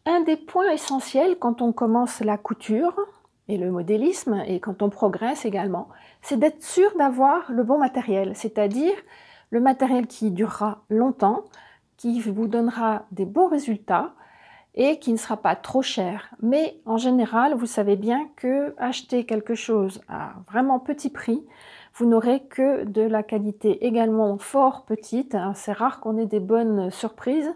Un des points essentiels quand on commence la couture et le modélisme, et quand on progresse également, c'est d'être sûr d'avoir le bon matériel, c'est-à-dire le matériel qui durera longtemps, qui vous donnera des bons résultats et qui ne sera pas trop cher. Mais en général, vous savez bien que acheter quelque chose à vraiment petit prix, vous n'aurez que de la qualité également fort petite. C'est rare qu'on ait des bonnes surprises.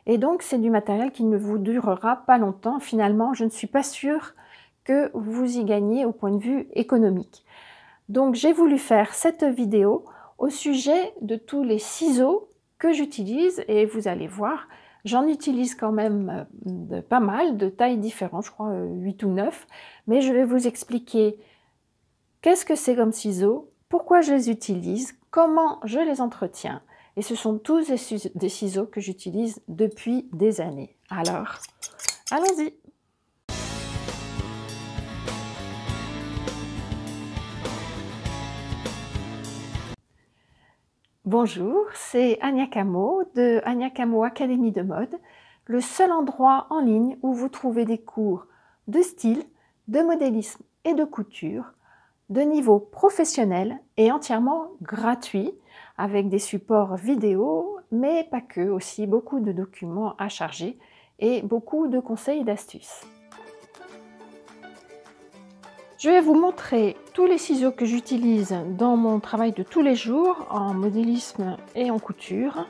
Et donc, c'est du matériel qui ne vous durera pas longtemps. Finalement, je ne suis pas sûre que vous y gagnez au point de vue économique. Donc, j'ai voulu faire cette vidéo au sujet de tous les ciseaux que j'utilise et vous allez voir, j'en utilise quand même pas mal, de tailles différentes, je crois 8 ou 9, mais je vais vous expliquer qu'est-ce que c'est comme ciseaux, pourquoi je les utilise, comment je les entretiens. Et ce sont tous des ciseaux que j'utilise depuis des années. Alors, allons-y! Bonjour, c'est Anya Camo de Anya Camo Académie de mode, le seul endroit en ligne où vous trouvez des cours de style, de modélisme et de couture, de niveau professionnel et entièrement gratuit, avec des supports vidéo, mais pas que, aussi beaucoup de documents à charger et beaucoup de conseils et d'astuces. Je vais vous montrer tous les ciseaux que j'utilise dans mon travail de tous les jours en modélisme et en couture.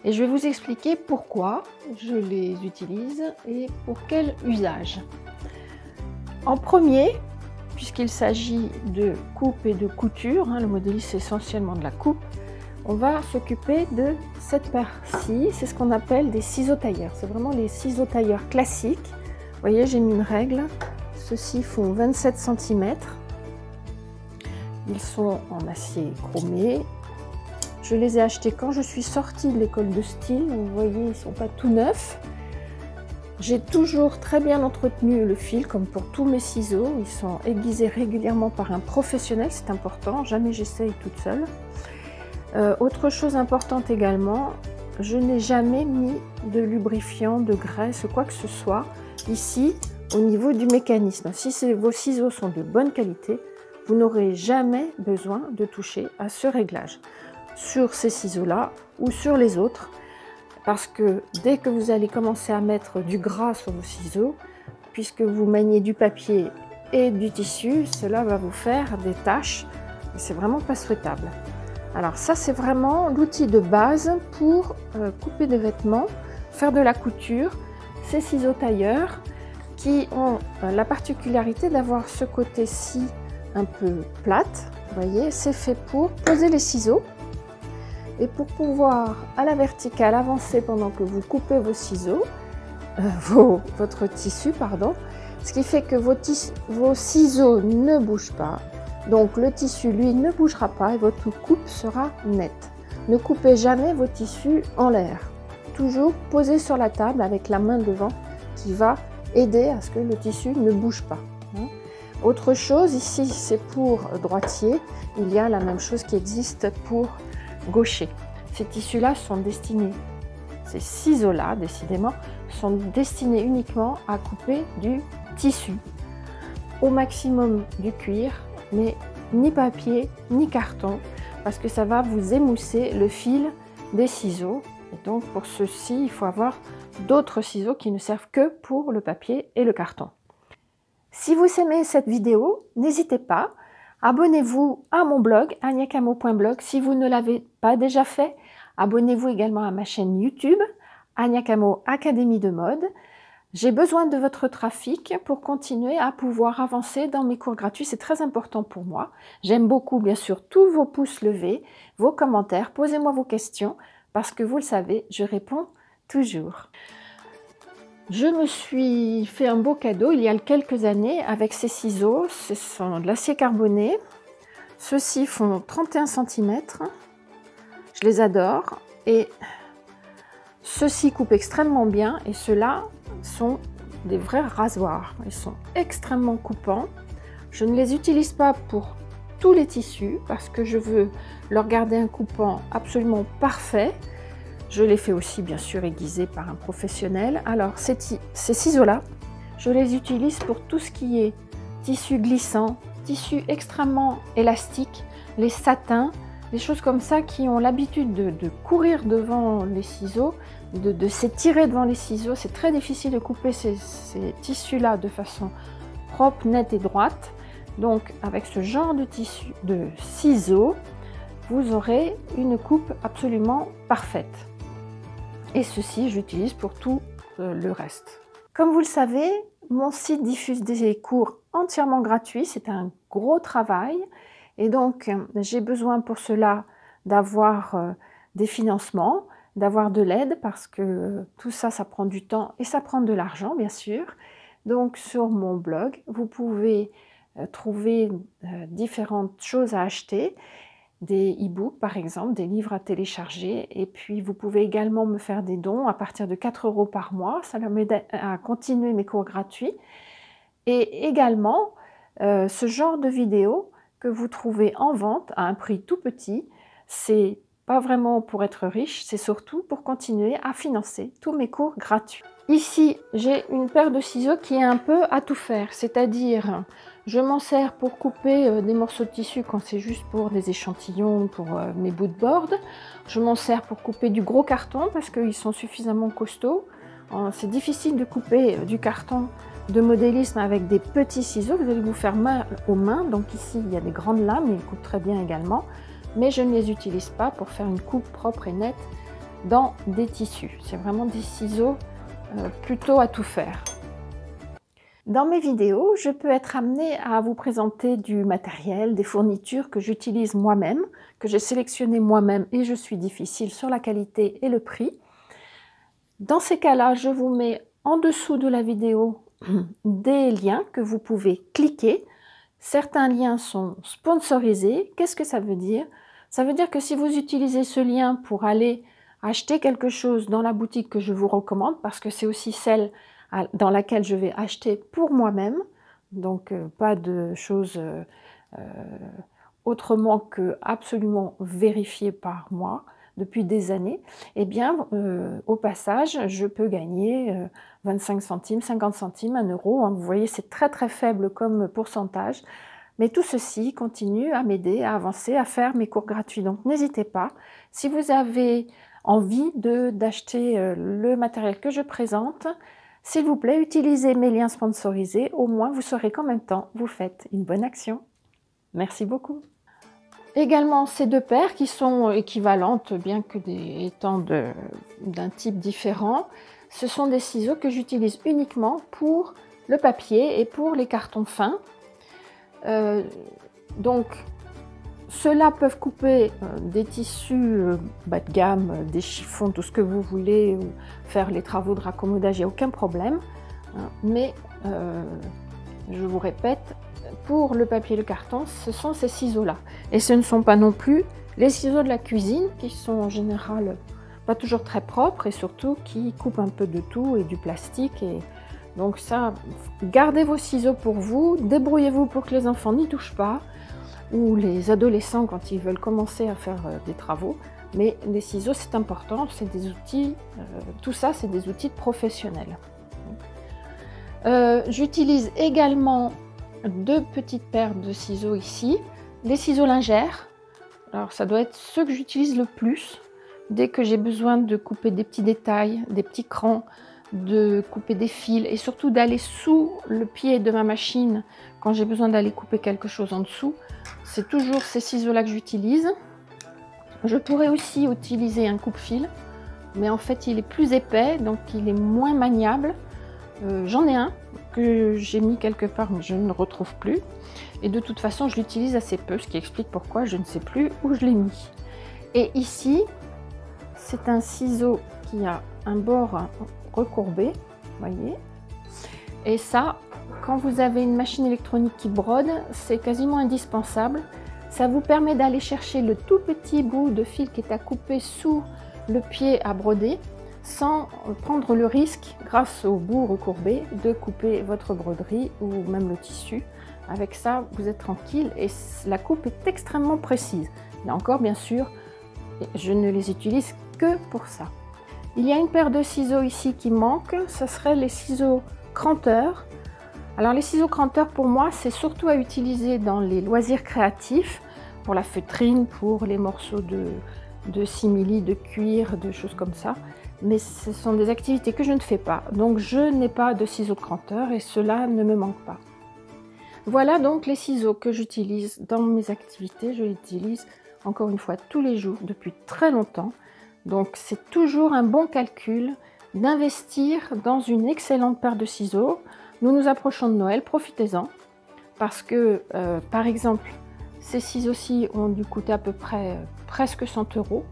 Et je vais vous expliquer pourquoi je les utilise et pour quel usage. En premier, puisqu'il s'agit de coupe et de couture, le modélisme c'est essentiellement de la coupe, on va s'occuper de cette paire-ci. C'est ce qu'on appelle des ciseaux tailleurs. C'est vraiment les ciseaux tailleurs classiques. Vous voyez, j'ai mis une règle. Ceux-ci font 27 cm. Ils sont en acier chromé. Je les ai achetés quand je suis sortie de l'école de style. Vous voyez, ils ne sont pas tout neufs. J'ai toujours très bien entretenu le fil, comme pour tous mes ciseaux. Ils sont aiguisés régulièrement par un professionnel, c'est important. Jamais j'essaye toute seule. Autre chose importante également, je n'ai jamais mis de lubrifiant, de graisse, quoi que ce soit ici. Au niveau du mécanisme, si vos ciseaux sont de bonne qualité, vous n'aurez jamais besoin de toucher à ce réglage sur ces ciseaux-là ou sur les autres, parce que dès que vous allez commencer à mettre du gras sur vos ciseaux, puisque vous maniez du papier et du tissu, cela va vous faire des taches et c'est vraiment pas souhaitable. Alors ça, c'est vraiment l'outil de base pour couper des vêtements, faire de la couture. Ces ciseaux tailleurs qui ont la particularité d'avoir ce côté-ci un peu plate, vous voyez, c'est fait pour poser les ciseaux et pour pouvoir à la verticale avancer pendant que vous coupez vos ciseaux, votre tissu, pardon, ce qui fait que vos ciseaux ne bougent pas, donc le tissu lui ne bougera pas et votre coupe sera nette. Ne coupez jamais vos tissus en l'air, toujours posé sur la table avec la main devant qui va aider à ce que le tissu ne bouge pas. Autre chose, ici c'est pour droitier, il y a la même chose qui existe pour gaucher. Ces tissus-là sont destinés, ces ciseaux-là décidément, sont destinés uniquement à couper du tissu. Au maximum du cuir, mais ni papier ni carton, parce que ça va vous émousser le fil des ciseaux. Et donc pour ceci, il faut avoir d'autres ciseaux qui ne servent que pour le papier et le carton. Si vous aimez cette vidéo, n'hésitez pas, abonnez-vous à mon blog anyacamo.blog si vous ne l'avez pas déjà fait. Abonnez-vous également à ma chaîne YouTube, Anya Camo Académie de mode. J'ai besoin de votre trafic pour continuer à pouvoir avancer dans mes cours gratuits, c'est très important pour moi. J'aime beaucoup bien sûr tous vos pouces levés, vos commentaires, posez-moi vos questions, parce que vous le savez, je réponds toujours. Je me suis fait un beau cadeau il y a quelques années avec ces ciseaux. Ce sont de l'acier carboné. Ceux-ci font 31 cm. Je les adore. Et ceux-ci coupent extrêmement bien. Et ceux-là sont des vrais rasoirs. Ils sont extrêmement coupants. Je ne les utilise pas pour tous les tissus parce que je veux leur garder un coupant absolument parfait. Je l'ai fait aussi bien sûr aiguisé par un professionnel. Alors ces ciseaux-là, je les utilise pour tout ce qui est tissu glissant, tissu extrêmement élastique, les satins, des choses comme ça qui ont l'habitude de courir devant les ciseaux, de s'étirer devant les ciseaux. C'est très difficile de couper ces tissus-là de façon propre, nette et droite. Donc avec ce genre de tissu, de ciseaux, vous aurez une coupe absolument parfaite. Et ceci, j'utilise pour tout le reste. Comme vous le savez, mon site diffuse des cours entièrement gratuits. C'est un gros travail. Et donc, j'ai besoin pour cela d'avoir des financements, d'avoir de l'aide, parce que tout ça, ça prend du temps et ça prend de l'argent, bien sûr. Donc, sur mon blog, vous pouvez trouver différentes choses à acheter. Des e-books par exemple, des livres à télécharger, et puis vous pouvez également me faire des dons à partir de 4 € par mois, ça m'aide à continuer mes cours gratuits. Et également, ce genre de vidéos que vous trouvez en vente à un prix tout petit, c'est pas vraiment pour être riche, c'est surtout pour continuer à financer tous mes cours gratuits. Ici, j'ai une paire de ciseaux qui est un peu à tout faire, c'est-à-dire je m'en sers pour couper des morceaux de tissu quand c'est juste pour des échantillons, pour mes bouts de board. Je m'en sers pour couper du gros carton parce qu'ils sont suffisamment costauds. C'est difficile de couper du carton de modélisme avec des petits ciseaux, vous allez vous faire mal aux mains. Donc ici, il y a des grandes lames, ils coupent très bien également. Mais je ne les utilise pas pour faire une coupe propre et nette dans des tissus. C'est vraiment des ciseaux plutôt à tout faire. Dans mes vidéos, je peux être amenée à vous présenter du matériel, des fournitures que j'utilise moi-même, que j'ai sélectionné moi-même et je suis difficile sur la qualité et le prix. Dans ces cas-là, je vous mets en dessous de la vidéo des liens que vous pouvez cliquer. Certains liens sont sponsorisés. Qu'est-ce que ça veut dire? Ça veut dire que si vous utilisez ce lien pour aller acheter quelque chose dans la boutique que je vous recommande, parce que c'est aussi celle dans laquelle je vais acheter pour moi-même, donc pas de choses autrement que absolument vérifiées par moi depuis des années, eh bien au passage je peux gagner 25 centimes, 50 centimes, 1 euro, hein. Vous voyez, c'est très très faible comme pourcentage, mais tout ceci continue à m'aider à avancer, à faire mes cours gratuits. Donc n'hésitez pas, si vous avez envie d'acheter le matériel que je présente, s'il vous plaît, utilisez mes liens sponsorisés, au moins vous saurez qu'en même temps, vous faites une bonne action. Merci beaucoup. Également, ces deux paires qui sont équivalentes, bien que étant d'un type différent, ce sont des ciseaux que j'utilise uniquement pour le papier et pour les cartons fins. Donc, ceux-là peuvent couper des tissus bas de gamme, des chiffons, tout ce que vous voulez, ou faire les travaux de raccommodage, il n'y a aucun problème. Hein, mais, je vous répète, pour le papier et le carton, ce sont ces ciseaux-là. Et ce ne sont pas non plus les ciseaux de la cuisine, qui sont en général pas toujours très propres, et surtout qui coupent un peu de tout et du plastique. Et donc ça, gardez vos ciseaux pour vous, débrouillez-vous pour que les enfants n'y touchent pas, ou les adolescents quand ils veulent commencer à faire des travaux. Mais les ciseaux, c'est important, c'est des outils, tout ça, c'est des outils professionnels. J'utilise également deux petites paires de ciseaux ici, les ciseaux lingères. Alors ça doit être ceux que j'utilise le plus, dès que j'ai besoin de couper des petits détails, des petits crans, de couper des fils, et surtout d'aller sous le pied de ma machine quand j'ai besoin d'aller couper quelque chose en dessous. C'est toujours ces ciseaux-là que j'utilise. Je pourrais aussi utiliser un coupe-fil, mais en fait il est plus épais, donc il est moins maniable. J'en ai un que j'ai mis quelque part, mais je ne le retrouve plus. Et de toute façon, je l'utilise assez peu, ce qui explique pourquoi je ne sais plus où je l'ai mis. Et ici, c'est un ciseau qui a un bord recourbé, voyez. Et ça, quand vous avez une machine électronique qui brode, c'est quasiment indispensable. Ça vous permet d'aller chercher le tout petit bout de fil qui est à couper sous le pied à broder, sans prendre le risque, grâce au bout recourbé, de couper votre broderie ou même le tissu. Avec ça, vous êtes tranquille et la coupe est extrêmement précise. Là encore, bien sûr, je ne les utilise que pour ça. Il y a une paire de ciseaux ici qui manque, ce serait les ciseaux cranteurs. Alors les ciseaux cranteurs pour moi c'est surtout à utiliser dans les loisirs créatifs, pour la feutrine, pour les morceaux de simili, de cuir, de choses comme ça. Mais ce sont des activités que je ne fais pas, donc je n'ai pas de ciseaux cranteurs et cela ne me manque pas. Voilà donc les ciseaux que j'utilise dans mes activités, je les utilise encore une fois tous les jours depuis très longtemps. Donc c'est toujours un bon calcul d'investir dans une excellente paire de ciseaux. Nous nous approchons de Noël, profitez-en, parce que par exemple ces ciseaux-ci ont dû coûter à peu près presque 100 €.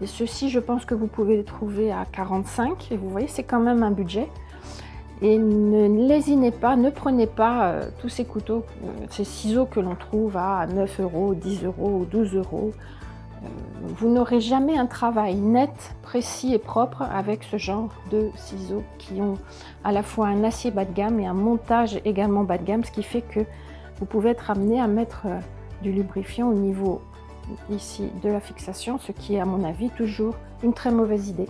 Et ceux-ci, je pense que vous pouvez les trouver à 45 et vous voyez, c'est quand même un budget. Et ne lésinez pas, ne prenez pas tous ces couteaux, ces ciseaux que l'on trouve à 9 €, 10 € ou 12 €. Vous n'aurez jamais un travail net, précis et propre avec ce genre de ciseaux qui ont à la fois un acier bas de gamme et un montage également bas de gamme, ce qui fait que vous pouvez être amené à mettre du lubrifiant au niveau ici de la fixation, ce qui est à mon avis toujours une très mauvaise idée.